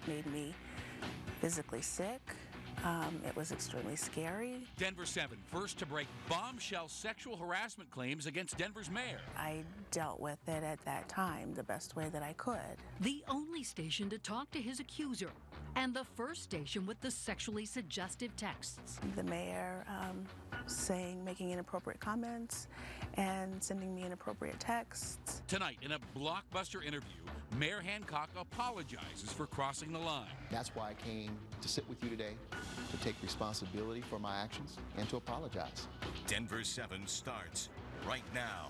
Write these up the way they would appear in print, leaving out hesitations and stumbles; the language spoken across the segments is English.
made me physically sick. It was extremely scary. Denver 7, first to break bombshell sexual harassment claims against Denver's mayor. I dealt with it at that time the best way that I could. The only station to talk to his accuser, and the first station with the sexually suggestive texts. The mayor making inappropriate comments and sending me inappropriate texts. Tonight, in a blockbuster interview, Mayor Hancock apologizes for crossing the line. That's why I came to sit with you today, to take responsibility for my actions and to apologize. Denver 7 starts right now.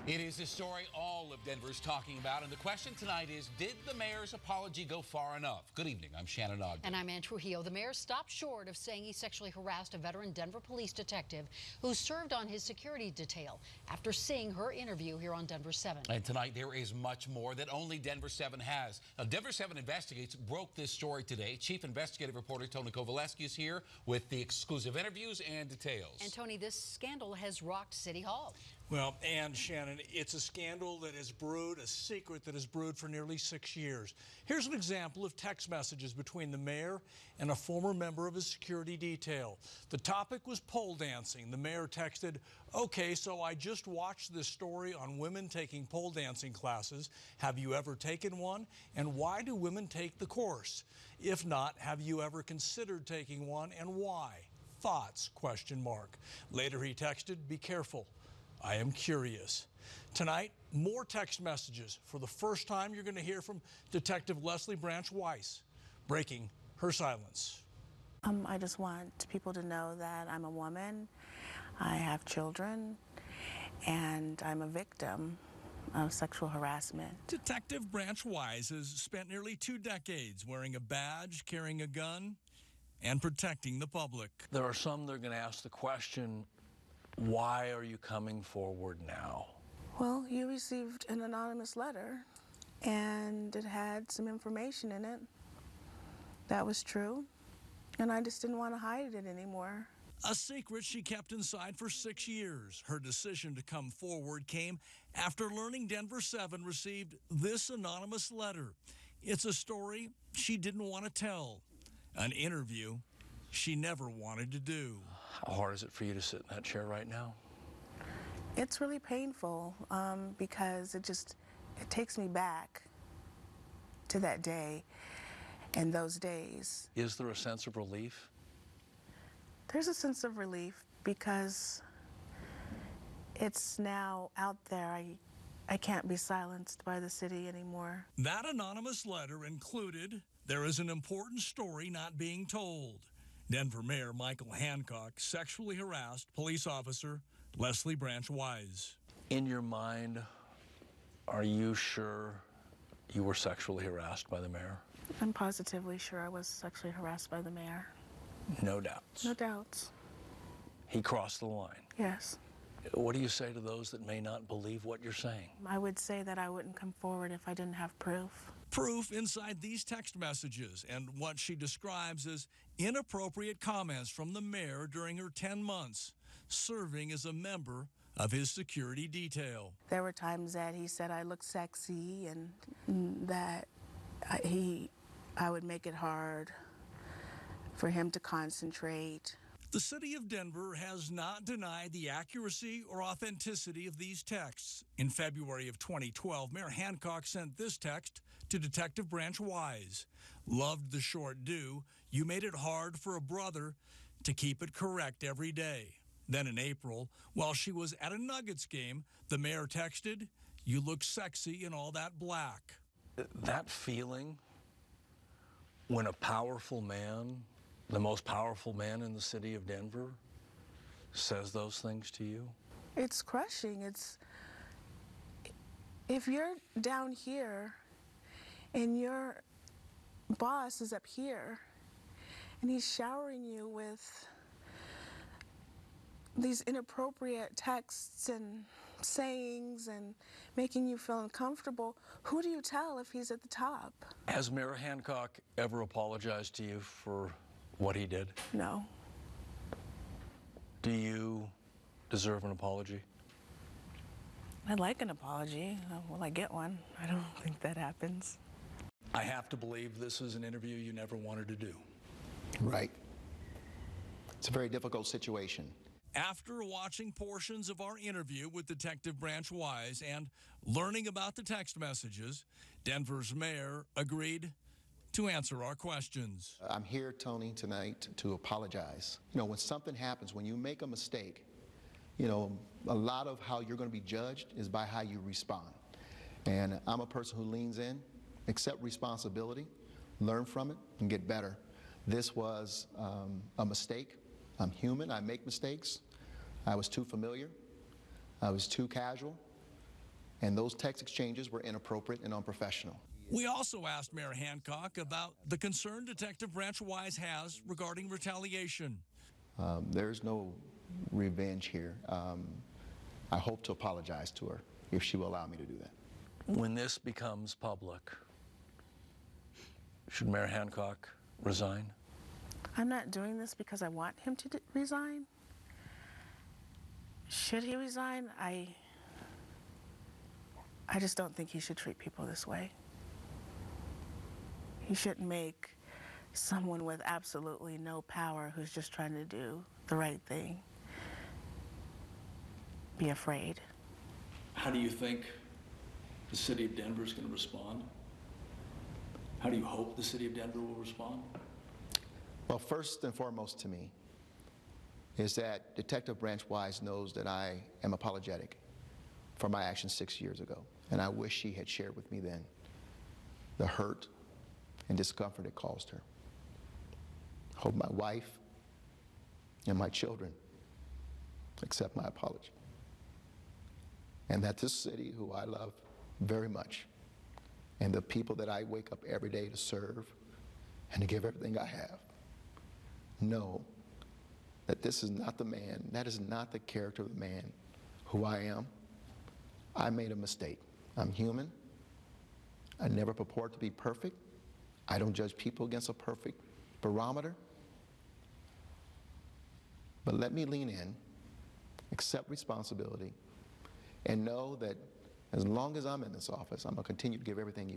It is the story all of Denver's talking about, and the question tonight is, did the mayor's apology go far enough? Good evening, I'm Shannon Ogden. And I'm Ann Trujillo. The mayor stopped short of saying he sexually harassed a veteran Denver police detective who served on his security detail after seeing her interview here on Denver 7. And tonight there is much more that only Denver 7 has. Now, Denver 7 Investigates broke this story today. Chief investigative reporter Tony Kovaleski is here with the exclusive interviews and details. And Tony, this scandal has rocked City Hall. Well, and Shannon, it's a scandal that has brewed, a secret that has brewed for nearly 6 years. Here's an example of text messages between the mayor and a former member of his security detail. The topic was pole dancing. The mayor texted, "Okay, so I just watched this story on women taking pole dancing classes. Have you ever taken one? And why do women take the course? If not, have you ever considered taking one and why? Thoughts? Question mark." Later he texted, "Be careful. I am curious." Tonight, more text messages. For the first time, you're going to hear from Detective Leslie Branch Weiss, breaking her silence. I just want people to know that I'm a woman, I have children, and I'm a victim of sexual harassment. Detective Branch Weiss has spent nearly 2 decades wearing a badge, carrying a gun, and protecting the public. There are some that are going to ask the question, why are you coming forward now? Well, you received an anonymous letter, and it had some information in it that was true, and I just didn't want to hide it anymore. A secret she kept inside for 6 years. Her decision to come forward came after learning Denver 7 received this anonymous letter. It's a story she didn't want to tell, an interview she never wanted to do. How hard is it for you to sit in that chair right now? It's really painful because it takes me back to that day and those days. Is there a sense of relief? There's a sense of relief because it's now out there. I can't be silenced by the city anymore. That anonymous letter included, "There is an important story not being told." Denver Mayor Michael Hancock sexually harassed police officer Leslie Branch Weiss. In your mind, are you sure you were sexually harassed by the mayor? I'm positively sure I was sexually harassed by the mayor. No doubts. No doubts. He crossed the line. Yes. What do you say to those that may not believe what you're saying? I would say that I wouldn't come forward if I didn't have proof. Proof inside these text messages and what she describes as inappropriate comments from the mayor during her 10 months serving as a member of his security detail. There were times that he said I looked sexy and that I would make it hard for him to concentrate. The city of Denver has not denied the accuracy or authenticity of these texts. In February of 2012, Mayor Hancock sent this text to Detective Branch Weiss. "Loved the short due. You made it hard for a brother to keep it correct every day." Then in April, while she was at a Nuggets game, the mayor texted, "You look sexy in all that black." That feeling when a powerful man, the most powerful man in the city of Denver, says those things to you? It's crushing. If you're down here and your boss is up here and he's showering you with these inappropriate texts and sayings and making you feel uncomfortable, who do you tell if he's at the top? Has Mayor Hancock ever apologized to you for what he did? No. Do you deserve an apology? I'd like an apology. Will I get one? I don't think that happens. I have to believe this is an interview you never wanted to do. Right. It's a very difficult situation. After watching portions of our interview with Detective Branch Wise and learning about the text messages, Denver's mayor agreed to answer our questions. I'm here, Tony, tonight to apologize. You know, when something happens, when you make a mistake, you know, a lot of how you're going to be judged is by how you respond. And I'm a person who leans in, accept responsibility, learn from it, and get better. This was a mistake. I'm human. I make mistakes. I was too familiar. I was too casual. And those text exchanges were inappropriate and unprofessional. We also asked Mayor Hancock about the concern Detective Branch Wise has regarding retaliation. There's no revenge here. I hope to apologize to her if she will allow me to do that. When this becomes public, should Mayor Hancock resign? I'm not doing this because I want him to resign. Should he resign? I just don't think he should treat people this way. He shouldn't make someone with absolutely no power who's just trying to do the right thing be afraid. How do you think the city of Denver is going to respond? How do you hope the city of Denver will respond? Well, first and foremost to me is that Detective Branch Wise knows that I am apologetic for my actions 6 years ago. And I wish she had shared with me then the hurt and discomfort it caused her. I hope my wife and my children accept my apology. And that this city, who I love very much, and the people that I wake up every day to serve and to give everything I have, know that this is not the man, that is not the character of the man who I am. I made a mistake. I'm human. I never purport to be perfect. I don't judge people against a perfect barometer. But let me lean in, accept responsibility, and know that as long as I'm in this office, I'm going to continue to give everything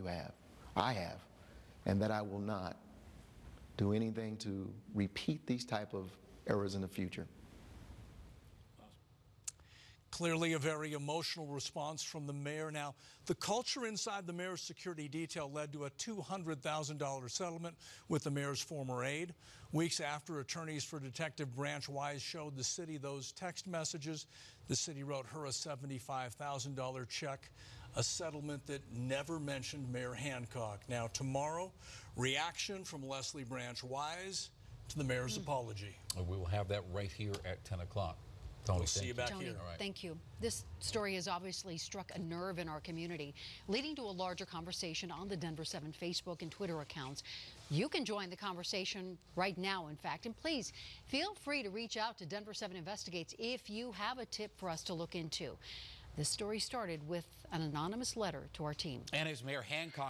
I have, and that I will not do anything to repeat these type of errors in the future. Clearly a very emotional response from the mayor. Now, the culture inside the mayor's security detail led to a $200,000 settlement with the mayor's former aide. Weeks after attorneys for Detective Branch Wise showed the city those text messages, the city wrote her a $75,000 check, a settlement that never mentioned Mayor Hancock. Now, tomorrow, reaction from Leslie Branch Wise to the mayor's apology. We will have that right here at 10 o'clock. Tony, We'll see you back Tony, here. thank you. This story has obviously struck a nerve in our community, leading to a larger conversation on the Denver 7 Facebook and Twitter accounts. You can join the conversation right now, in fact, and please feel free to reach out to Denver 7 Investigates if you have a tip for us to look into. This story started with an anonymous letter to our team. And as Mayor Hancock